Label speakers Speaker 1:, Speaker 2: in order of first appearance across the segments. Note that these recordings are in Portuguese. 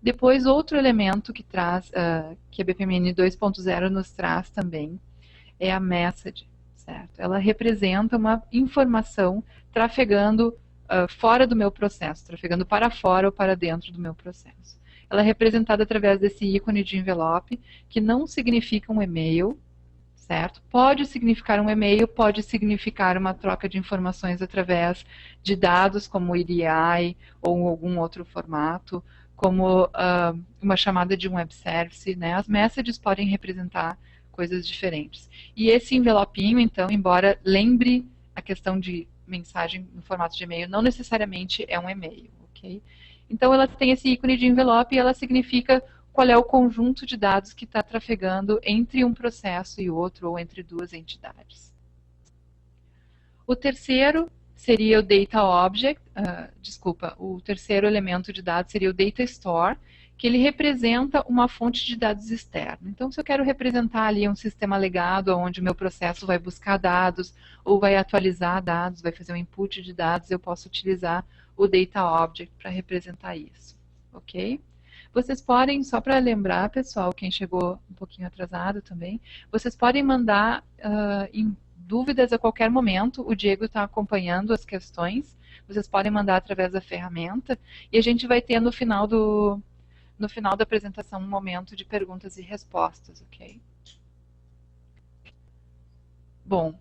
Speaker 1: Depois, outro elemento que traz, que a BPMN 2.0 nos traz também, é a message, certo? Ela representa uma informação trafegando fora do meu processo, trafegando para fora ou para dentro do meu processo. Ela é representada através desse ícone de envelope, que não significa um e-mail, certo? Pode significar um e-mail, pode significar uma troca de informações através de dados, como EDI ou algum outro formato, como uma chamada de um web service, né? As messages podem representar coisas diferentes. E esse envelopinho, então, embora lembre a questão de mensagem no formato de e-mail, não necessariamente é um e-mail, ok? Então, ela tem esse ícone de envelope e ela significa qual é o conjunto de dados que está trafegando entre um processo e outro, ou entre duas entidades. O terceiro seria o Data Object, o terceiro elemento de dados seria o Data Store, que ele representa uma fonte de dados externa. Então, se eu quero representar ali um sistema legado, onde o meu processo vai buscar dados, ou vai atualizar dados, vai fazer um input de dados, eu posso utilizar o Data Object para representar isso, ok? Vocês podem, só para lembrar, pessoal, quem chegou um pouquinho atrasado também, vocês podem mandar dúvidas a qualquer momento, o Diego está acompanhando as questões, vocês podem mandar através da ferramenta, e a gente vai ter no final da apresentação um momento de perguntas e respostas, ok? Bom,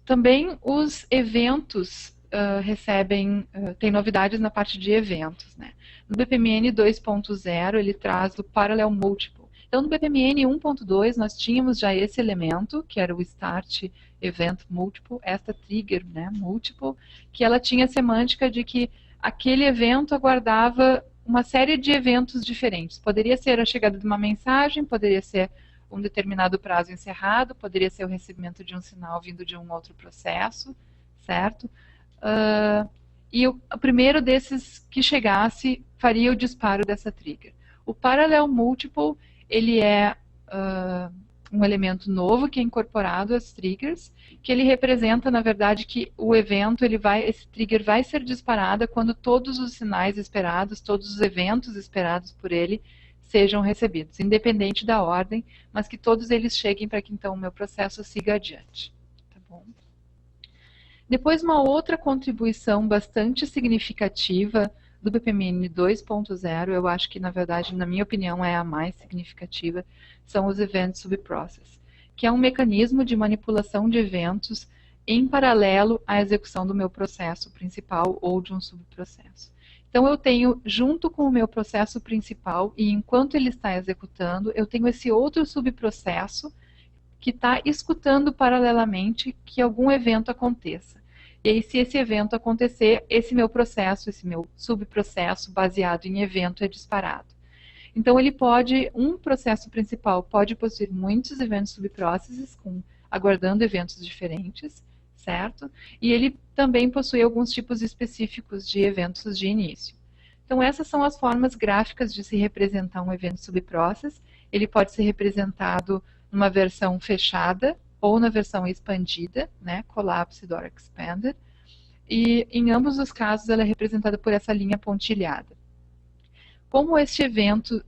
Speaker 1: também os eventos tem novidades na parte de eventos, né? No BPMN 2.0 ele traz o Parallel Multiple. Então no BPMN 1.2 nós tínhamos já esse elemento, que era o Start Event Multiple, esta trigger, né, multiple, que ela tinha a semântica de que aquele evento aguardava uma série de eventos diferentes. Poderia ser a chegada de uma mensagem, poderia ser um determinado prazo encerrado, poderia ser o recebimento de um sinal vindo de um outro processo, certo? E o primeiro desses que chegasse faria o disparo dessa trigger. O Parallel Multiple, ele é um elemento novo que é incorporado às triggers, que ele representa, na verdade, que o evento, esse trigger vai ser disparada quando todos os sinais esperados, todos os eventos esperados por ele sejam recebidos, independente da ordem, mas que todos eles cheguem para que então o meu processo siga adiante. Tá bom? Depois, uma outra contribuição bastante significativa do BPMN 2.0, eu acho que, na verdade, na minha opinião, é a mais significativa, são os Event Subprocess, que é um mecanismo de manipulação de eventos em paralelo à execução do meu processo principal ou de um subprocesso. Então, eu tenho, junto com o meu processo principal, e enquanto ele está executando, eu tenho esse outro subprocesso que está escutando paralelamente que algum evento aconteça. E aí, se esse evento acontecer, esse meu processo, esse meu subprocesso baseado em evento é disparado. Então, um processo principal pode possuir muitos eventos subprocesses, aguardando eventos diferentes, certo? E ele também possui alguns tipos específicos de eventos de início. Então, essas são as formas gráficas de se representar um evento subprocess. Ele pode ser representado numa versão fechada ou na versão expandida, né, collapsed or expanded, e em ambos os casos ela é representada por essa linha pontilhada. Como esse evento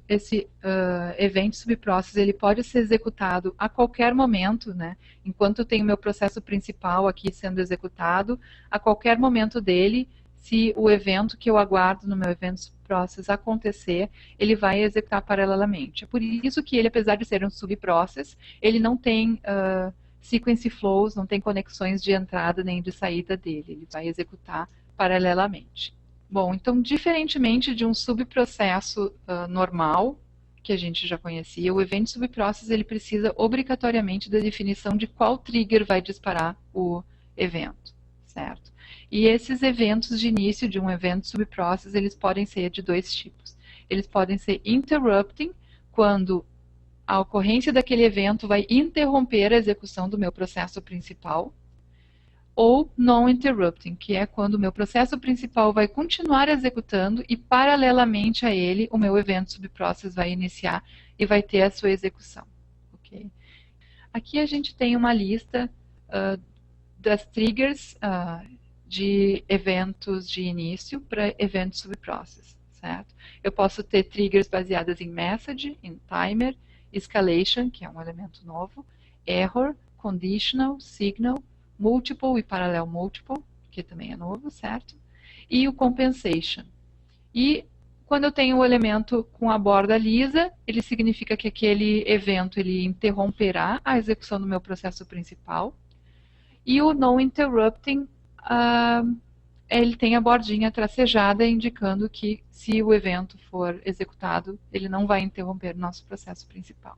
Speaker 1: subprocess, ele pode ser executado a qualquer momento, né, enquanto eu tenho meu processo principal aqui sendo executado, a qualquer momento dele, se o evento que eu aguardo no meu event subprocess acontecer, ele vai executar paralelamente. É por isso que ele, apesar de ser um subprocess, ele não tem sequence flows, não tem conexões de entrada nem de saída dele, ele vai executar paralelamente. Bom, então, diferentemente de um subprocesso normal, que a gente já conhecia, o Event Subprocess ele precisa obrigatoriamente da definição de qual trigger vai disparar o evento, certo? E esses eventos de início de um Event Subprocess, eles podem ser de dois tipos. Eles podem ser interrupting, quando a ocorrência daquele evento vai interromper a execução do meu processo principal, ou non-interrupting, que é quando o meu processo principal vai continuar executando e, paralelamente a ele, o meu evento subprocess vai iniciar e vai ter a sua execução. Okay? Aqui a gente tem uma lista das triggers de eventos de início para eventos subprocess. certo? Eu posso ter triggers baseadas em message, em timer, escalation, que é um elemento novo, error, conditional, signal, multiple e parallel multiple, que também é novo, certo? E o compensation. E quando eu tenho o elemento com a borda lisa, ele significa que aquele evento ele interromperá a execução do meu processo principal. E o non-interrupting, ele tem a bordinha tracejada, indicando que se o evento for executado, ele não vai interromper o nosso processo principal.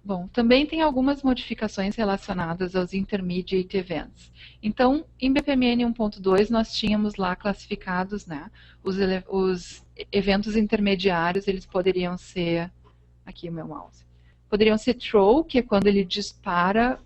Speaker 1: Bom, também tem algumas modificações relacionadas aos Intermediate Events. Então, em BPMN 1.2, nós tínhamos lá classificados, né, os eventos intermediários, eles poderiam ser, aqui o meu mouse, poderiam ser throw, que é quando ele dispara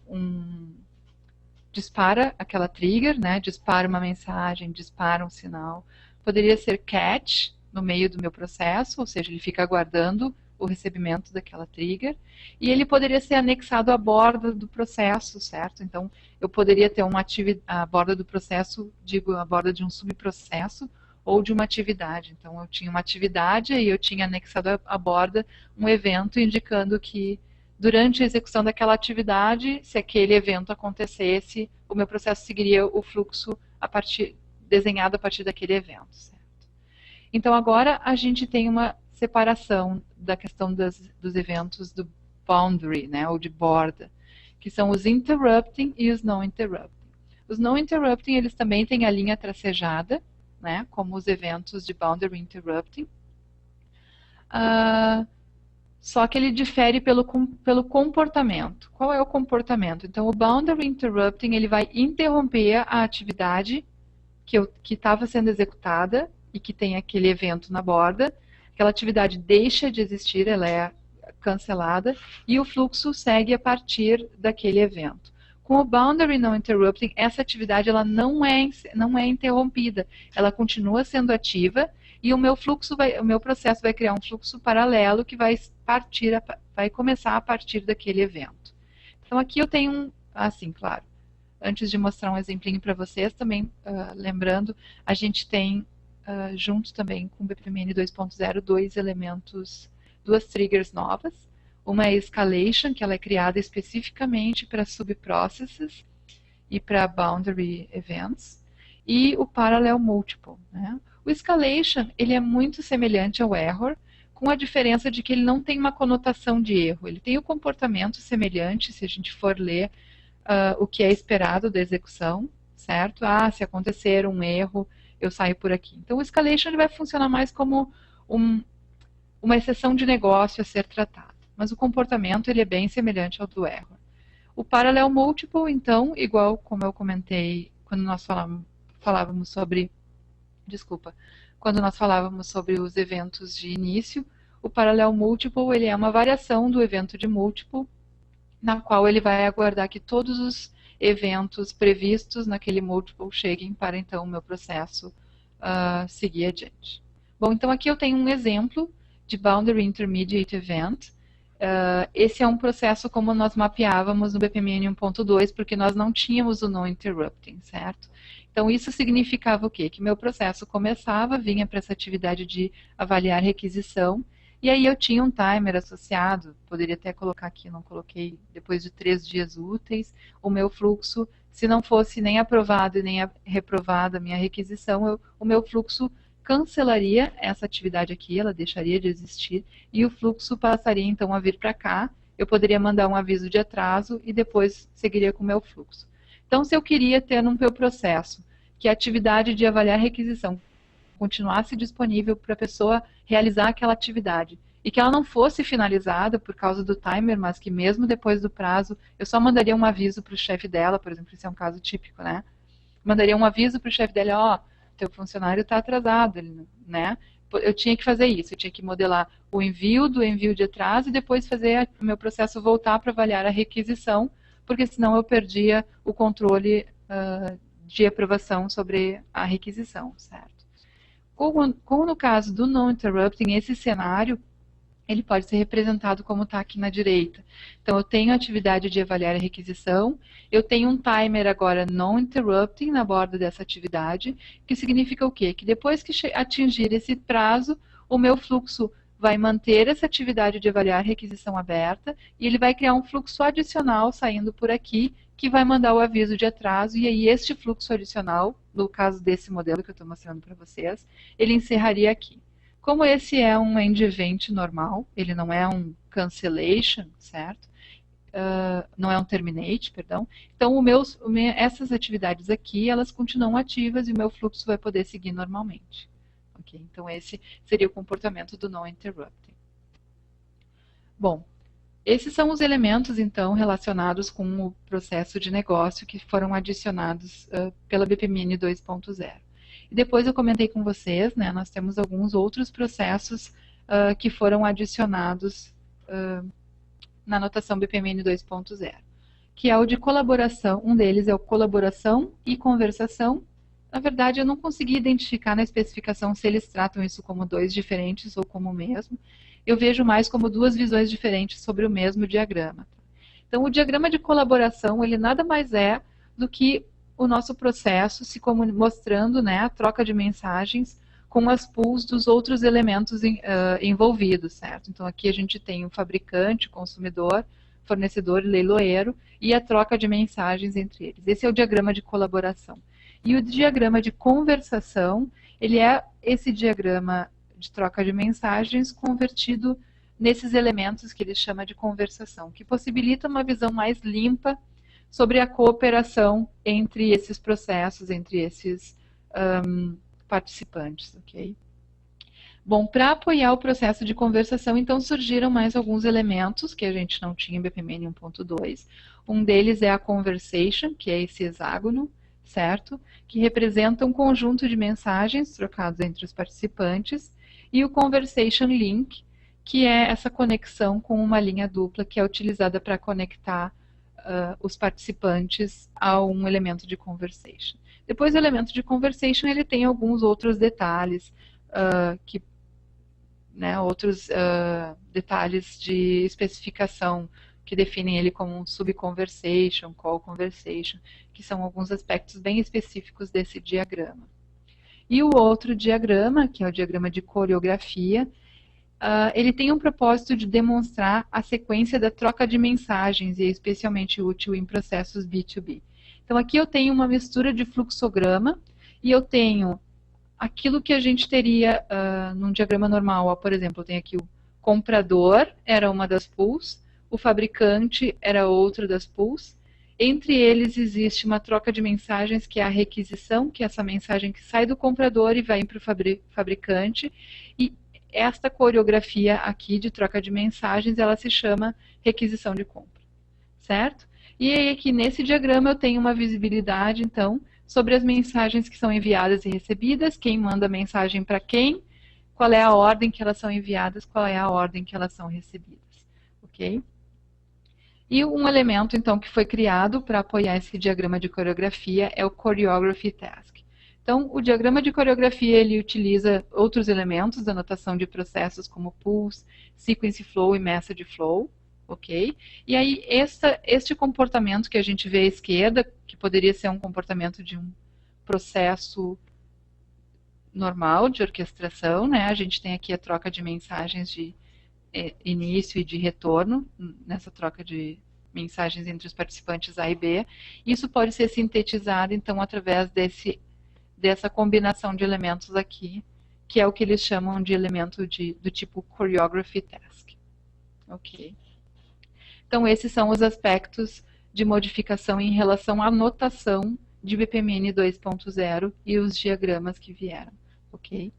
Speaker 1: aquela trigger, né, dispara uma mensagem, dispara um sinal. Poderia ser catch, no meio do meu processo, ou seja, ele fica aguardando o recebimento daquela trigger, e ele poderia ser anexado à borda do processo, certo? Então, eu poderia ter a borda do processo, digo, a borda de um subprocesso ou de uma atividade. Então, eu tinha uma atividade e eu tinha anexado à borda um evento indicando que durante a execução daquela atividade, se aquele evento acontecesse, o meu processo seguiria o fluxo desenhado a partir daquele evento, certo? Então, agora a gente tem uma separação da questão dos eventos do boundary, né, ou de borda, que são os interrupting e os non-interrupting. Os non-interrupting, eles também têm a linha tracejada, né, como os eventos de boundary interrupting, só que ele difere pelo comportamento. Qual é o comportamento? Então, o boundary interrupting, ele vai interromper a atividade que estava sendo executada e que tem aquele evento na borda. Aquela atividade deixa de existir, ela é cancelada, e o fluxo segue a partir daquele evento. Com o Boundary Non-Interrupting, essa atividade ela não é interrompida, ela continua sendo ativa, e o meu processo vai criar um fluxo paralelo que vai começar a partir daquele evento. Então aqui eu tenho claro, antes de mostrar um exemplinho para vocês, também lembrando, a gente tem junto também com o BPMN 2.0, duas triggers novas. Uma é a Escalation, que ela é criada especificamente para subprocesses e para Boundary Events, e o Parallel Multiple, né? O Escalation, ele é muito semelhante ao Error, com a diferença de que ele não tem uma conotação de erro. Ele tem o comportamento semelhante, se a gente for ler o que é esperado da execução, certo? Se acontecer um erro, eu saio por aqui. Então, o Escalation ele vai funcionar mais como uma exceção de negócio a ser tratada. Mas o comportamento ele é bem semelhante ao do Error. O Parallel Multiple, então, igual como eu comentei quando nós falávamos sobre... Desculpa. Quando nós falávamos sobre os eventos de início, o Parallel Multiple ele é uma variação do evento de Multiple, na qual ele vai aguardar que todos os eventos previstos naquele multiple cheguem para, então, o meu processo seguir adiante. Bom, então aqui eu tenho um exemplo de Boundary Intermediate Event. Esse é um processo como nós mapeávamos no BPMN 1.2, porque nós não tínhamos o non-interrupting, certo? Então, isso significava o quê? Que meu processo começava, vinha para essa atividade de avaliar requisição, e aí eu tinha um timer associado, poderia até colocar aqui, não coloquei, depois de 3 dias úteis, o meu fluxo, se não fosse nem aprovado e nem reprovada a minha requisição, o meu fluxo cancelaria essa atividade aqui, ela deixaria de existir, e o fluxo passaria então a vir para cá, eu poderia mandar um aviso de atraso e depois seguiria com o meu fluxo. Então, se eu queria ter no meu processo que a atividade de avaliar requisição continuasse disponível para a pessoa realizar aquela atividade e que ela não fosse finalizada por causa do timer, mas que mesmo depois do prazo, eu só mandaria um aviso para o chefe dela, por exemplo, esse é um caso típico, né? Mandaria um aviso para o chefe dela, teu funcionário está atrasado, né? Eu tinha que fazer isso, eu tinha que modelar o envio do envio de atraso e depois fazer o meu processo voltar para avaliar a requisição, porque senão eu perdia o controle de aprovação sobre a requisição, certo? Como no caso do non-interrupting, esse cenário, ele pode ser representado como está aqui na direita. Então, eu tenho a atividade de avaliar a requisição, eu tenho um timer agora non-interrupting na borda dessa atividade, que significa o quê? Que depois que atingir esse prazo, o meu fluxo vai manter essa atividade de avaliar requisição aberta e ele vai criar um fluxo adicional saindo por aqui que vai mandar o aviso de atraso, e aí este fluxo adicional, no caso desse modelo que eu estou mostrando para vocês, ele encerraria aqui. Como esse é um end event normal, ele não é um cancellation, certo? Não é um terminate, perdão. Então, essas atividades aqui, elas continuam ativas e o meu fluxo vai poder seguir normalmente. Okay? Então, esse seria o comportamento do non-interrupting. Bom, esses são os elementos, então, relacionados com o processo de negócio que foram adicionados pela BPMN 2.0. E depois eu comentei com vocês, né, nós temos alguns outros processos que foram adicionados na notação BPMN 2.0, que é o de colaboração. Um deles é o colaboração e conversação. Na verdade, eu não consegui identificar na especificação se eles tratam isso como dois diferentes ou como o mesmo. Eu vejo mais como duas visões diferentes sobre o mesmo diagrama. Então, o diagrama de colaboração, ele nada mais é do que o nosso processo se mostrando, né, a troca de mensagens com as pools dos outros elementos envolvidos, certo? Então, aqui a gente tem o fabricante, consumidor, fornecedor e leiloeiro, e a troca de mensagens entre eles. Esse é o diagrama de colaboração. E o diagrama de conversação, ele é esse diagrama de troca de mensagens convertido nesses elementos que ele chama de conversação, que possibilita uma visão mais limpa sobre a cooperação entre esses processos, entre esses participantes, ok? Bom, para apoiar o processo de conversação, então surgiram mais alguns elementos que a gente não tinha em BPMN 1.2. Um deles é a conversation, que é esse hexágono, certo? Que representa um conjunto de mensagens trocadas entre os participantes, e o conversation link, que é essa conexão com uma linha dupla que é utilizada para conectar os participantes a um elemento de conversation. Depois, o elemento de conversation, ele tem alguns outros detalhes, outros detalhes de especificação que definem ele como um subconversation, call conversation, que são alguns aspectos bem específicos desse diagrama. E o outro diagrama, que é o diagrama de coreografia, ele tem um propósito de demonstrar a sequência da troca de mensagens e é especialmente útil em processos B2B. Então, aqui eu tenho uma mistura de fluxograma e eu tenho aquilo que a gente teria num diagrama normal. Por exemplo, eu tenho aqui o comprador, era uma das pools, o fabricante era outra das pools. Entre eles existe uma troca de mensagens, que é a requisição, que é essa mensagem que sai do comprador e vai para o fabricante. E esta coreografia aqui de troca de mensagens, ela se chama requisição de compra, certo? E aí aqui nesse diagrama eu tenho uma visibilidade, então, sobre as mensagens que são enviadas e recebidas, quem manda a mensagem para quem, qual é a ordem que elas são enviadas, qual é a ordem que elas são recebidas, ok? E um elemento, então, que foi criado para apoiar esse diagrama de coreografia é o Choreography Task. Então, o diagrama de coreografia, ele utiliza outros elementos da notação de processos como pools, sequence flow e message flow, ok? E aí, este comportamento que a gente vê à esquerda, que poderia ser um comportamento de um processo normal de orquestração, né? A gente tem aqui a troca de mensagens de início e de retorno, nessa troca de mensagens entre os participantes A e B. Isso pode ser sintetizado, então, através dessa combinação de elementos aqui, que é o que eles chamam de elemento do tipo Choreography Task. Ok? Então, esses são os aspectos de modificação em relação à notação de BPMN 2.0 e os diagramas que vieram. Ok?